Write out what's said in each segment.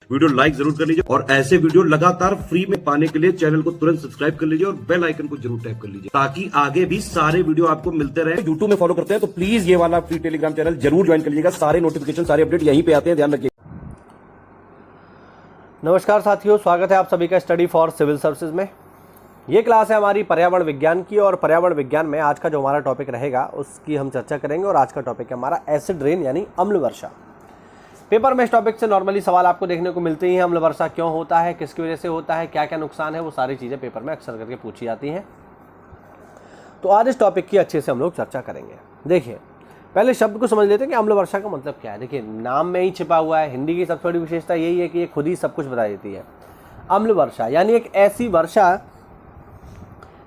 Video like जरूर कर लीजिए और ऐसे वीडियो लगातार फ्री में पाने के लिए चैनल को तुरंत सब्सक्राइब कर लीजिए और बेल आइकन को जरूर टैप कर लीजिए ताकि आगे भी सारे वीडियो आपको मिलते रहे। यूट्यूब में फॉलो करते हैं तो प्लीज ये वाला फ्री टेलीग्राम चैनल जरूर ज्वाइन कर लीजिएगा। सारे नोटिफिकेशन सारे अपडेट यहीं पे आते हैं, ध्यान रखिए। नमस्कार साथियों, स्वागत है आप सभी का स्टडी फॉर सिविल सर्विसेज में। ये क्लास है हमारी पर्यावरण विज्ञान की और पर्यावरण विज्ञान में आज का जो हमारा टॉपिक रहेगा उसकी हम चर्चा करेंगे। और आज का टॉपिक है हमारा एसिड रेन यानी अम्ल वर्षा। पेपर में इस टॉपिक से नॉर्मली सवाल आपको देखने को मिलते ही हैं। अम्ल वर्षा क्यों होता है, किसकी वजह से होता है, क्या क्या नुकसान है, वो सारी चीज़ें पेपर में अक्सर करके पूछी जाती हैं। तो आज इस टॉपिक की अच्छे से हम लोग चर्चा करेंगे। देखिए, पहले शब्द को समझ लेते हैं कि अम्ल वर्षा का मतलब क्या है। देखिए, नाम में ही छिपा हुआ है। हिंदी की सबसे बड़ी विशेषता यही है कि ये खुद ही सब कुछ बता देती है। अम्ल वर्षा यानी एक ऐसी वर्षा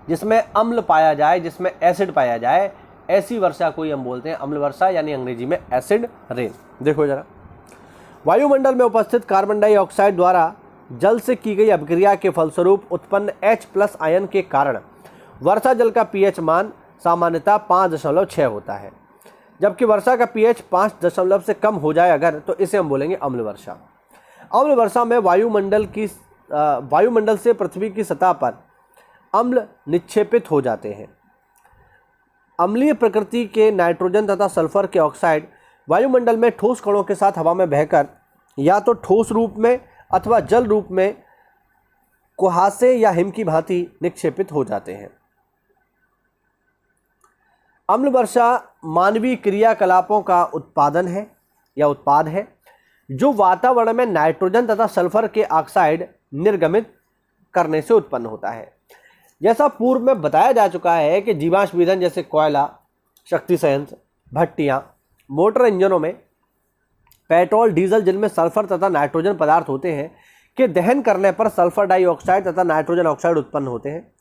जिसमें अम्ल पाया जाए, जिसमें एसिड पाया जाए, ऐसी वर्षा को ही हम बोलते हैं अम्ल वर्षा यानी अंग्रेजी में एसिड रेन। देखो जरा, वायुमंडल में उपस्थित कार्बन डाइऑक्साइड द्वारा जल से की गई अभिक्रिया के फलस्वरूप उत्पन्न H+ आयन के कारण वर्षा जल का pH मान सामान्यतः 5.6 होता है। जबकि वर्षा का pH 5 से कम हो जाए अगर, तो इसे हम बोलेंगे अम्ल वर्षा। अम्ल वर्षा में वायुमंडल से पृथ्वी की सतह पर अम्ल निक्षेपित हो जाते हैं। अम्लीय प्रकृति के नाइट्रोजन तथा सल्फर के ऑक्साइड वायुमंडल में ठोस कणों के साथ हवा में बहकर या तो ठोस रूप में अथवा जल रूप में कुहासे या हिम की भांति निक्षेपित हो जाते हैं। अम्ल वर्षा मानवीय क्रियाकलापों का उत्पादन है या उत्पाद है जो वातावरण में नाइट्रोजन तथा सल्फर के ऑक्साइड निर्गमित करने से उत्पन्न होता है। जैसा पूर्व में बताया जा चुका है कि जीवाश्म ईंधन जैसे कोयला, शक्ति संयंत्र, भट्टियाँ, मोटर इंजनों में पेट्रोल, डीजल जिनमें सल्फर तथा नाइट्रोजन पदार्थ होते हैं के दहन करने पर सल्फर डाइऑक्साइड तथा नाइट्रोजन ऑक्साइड उत्पन्न होते हैं।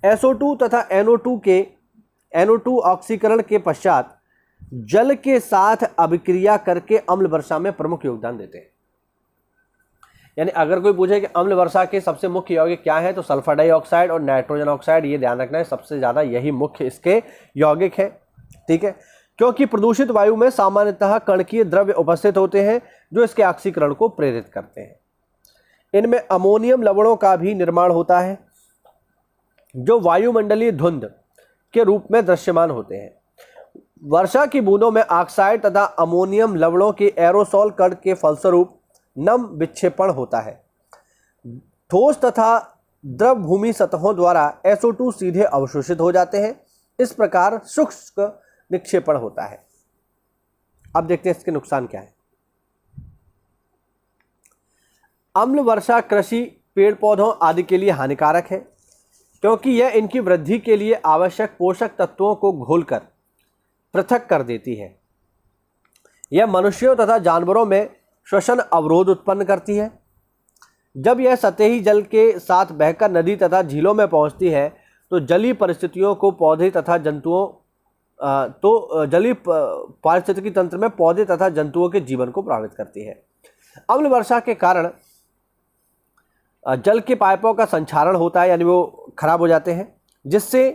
SO2 तथा NO2 ऑक्सीकरण के पश्चात जल के साथ अभिक्रिया करके अम्ल वर्षा में प्रमुख योगदान देते हैं। यानी अगर कोई पूछे कि अम्ल वर्षा के सबसे मुख्य यौगिक क्या है, तो सल्फर डाइऑक्साइड और नाइट्रोजन ऑक्साइड, ये ध्यान रखना है, सबसे ज़्यादा यही मुख्य इसके यौगिक हैं। ठीक है, क्योंकि प्रदूषित वायु में सामान्यतः कणकीय द्रव्य उपस्थित होते हैं जो इसके ऑक्सीकरण को प्रेरित करते हैं। इनमें अमोनियम लवणों का भी निर्माण होता है जो वायुमंडलीय धुंध के रूप में दृश्यमान होते हैं। वर्षा की बूंदों में ऑक्साइड तथा अमोनियम लवणों के एरोसोल कण के फलस्वरूप नम विक्षेपण होता है। ठोस तथा द्रव भूमि सतहों द्वारा SO2 सीधे अवशोषित हो जाते हैं। इस प्रकार शुष्क निक्षेपण होता है। अब देखते हैं इसके नुकसान क्या है। अम्ल वर्षा कृषि, पेड़ पौधों आदि के लिए हानिकारक है क्योंकि यह इनकी वृद्धि के लिए आवश्यक पोषक तत्वों को घोलकर पृथक कर देती है। यह मनुष्यों तथा जानवरों में श्वसन अवरोध उत्पन्न करती है। जब यह सतही जल के साथ बहकर नदी तथा झीलों में पहुंचती है तो जलीय परिस्थितियों को पौधे तथा जंतुओं जलीय पारिस्थितिकी तंत्र में पौधे तथा जंतुओं के जीवन को प्रभावित करती है। अम्ल वर्षा के कारण जल के पाइपों का संक्षारण होता है, यानी वो खराब हो जाते हैं, जिससे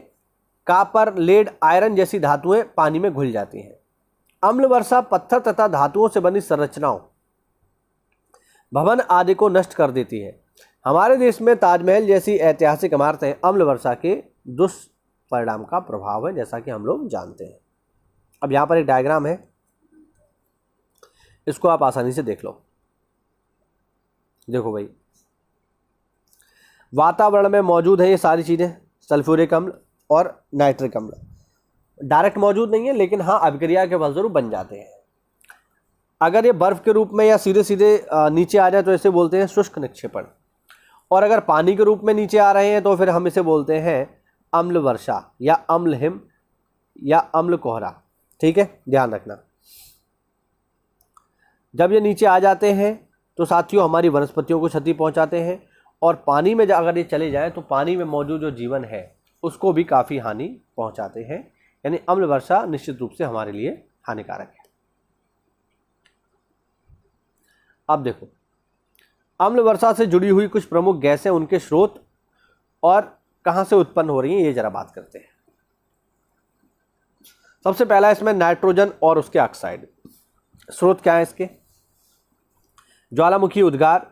कॉपर, लेड, आयरन जैसी धातुएं पानी में घुल जाती हैं। अम्ल वर्षा पत्थर तथा धातुओं से बनी संरचनाओं, भवन आदि को नष्ट कर देती है। हमारे देश में ताजमहल जैसी ऐतिहासिक इमारतें अम्ल वर्षा के दुष्परिणाम का प्रभाव है, जैसा कि हम लोग जानते हैं। अब यहाँ पर एक डायग्राम है, इसको आप आसानी से देख लो। देखो भाई, वातावरण में मौजूद है ये सारी चीज़ें, सल्फ्यूरिक अम्ल और नाइट्रिक अम्ल। डायरेक्ट मौजूद नहीं है, लेकिन हाँ अभिक्रिया के फलस्वरूप बन जाते हैं। अगर ये बर्फ के रूप में या सीधे सीधे नीचे आ जाए तो इसे बोलते हैं शुष्क निक्षेपण, और अगर पानी के रूप में नीचे आ रहे हैं तो फिर हम इसे बोलते हैं अम्ल वर्षा या अम्ल हिम या अम्ल कोहरा। ठीक है, ध्यान रखना। जब ये नीचे आ जाते हैं तो साथियों हमारी वनस्पतियों को क्षति पहुंचाते हैं, और पानी में अगर ये चले जाएं तो पानी में मौजूद जो जीवन है उसको भी काफ़ी हानि पहुंचाते हैं। यानी अम्ल वर्षा निश्चित रूप से हमारे लिए हानिकारक है। अब देखो, अम्ल वर्षा से जुड़ी हुई कुछ प्रमुख गैसें, उनके स्रोत और कहाँ से उत्पन्न हो रही हैं, ये जरा बात करते हैं। सबसे पहला इसमें नाइट्रोजन और उसके ऑक्साइड। स्रोत क्या है इसके? ज्वालामुखी उद्गार,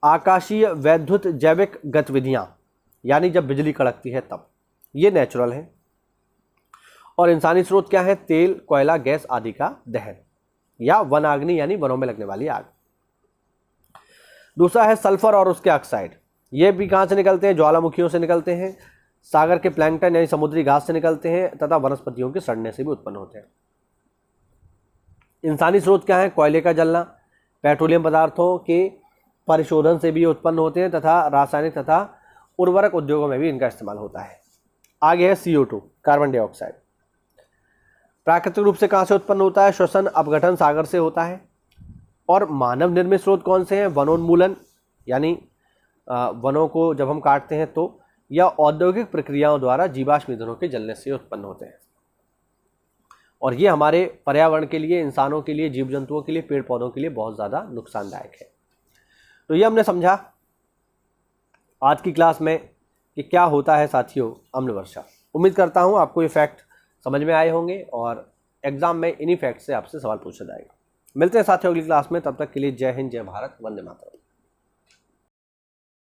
आकाशीय वैद्युत जैविक गतिविधियां, यानी जब बिजली कड़कती है तब, ये नेचुरल है। और इंसानी स्रोत क्या है? तेल, कोयला, गैस आदि का दहन या वनाग्नि यानी वनों में लगने वाली आग। दूसरा है सल्फर और उसके ऑक्साइड। ये भी कहाँ से निकलते हैं? ज्वालामुखियों से निकलते हैं, सागर के प्लैंकटन यानी समुद्री घास से निकलते हैं तथा वनस्पतियों के सड़ने से भी उत्पन्न होते हैं। इंसानी स्रोत क्या है? कोयले का जलना, पेट्रोलियम पदार्थों के परिशोधन से भी उत्पन्न होते हैं तथा रासायनिक तथा उर्वरक उद्योगों में भी इनका इस्तेमाल होता है। आगे है CO2 कार्बन डाइऑक्साइड। प्राकृतिक रूप से कहाँ से उत्पन्न होता है? श्वसन अपघटन सागर से होता है। और मानव निर्मित स्रोत कौन से हैं? वनोन्मूलन यानी वनों को जब हम काटते हैं तो, या औद्योगिक प्रक्रियाओं द्वारा जीवाश्म ईंधनों के जलने से उत्पन्न होते हैं। और ये हमारे पर्यावरण के लिए, इंसानों के लिए, जीव जंतुओं के लिए, पेड़ पौधों के लिए बहुत ज़्यादा नुकसानदायक है। तो ये हमने समझा आज की क्लास में कि क्या होता है साथियों अम्ल वर्षा। उम्मीद करता हूँ आपको ये फैक्ट समझ में आए होंगे और एग्जाम में इन्हीं फैक्ट से आपसे सवाल पूछा जाएगा। मिलते हैं साथियों अगली क्लास में, तब तक के लिए जय हिंद, जय भारत, वंदे मातरम।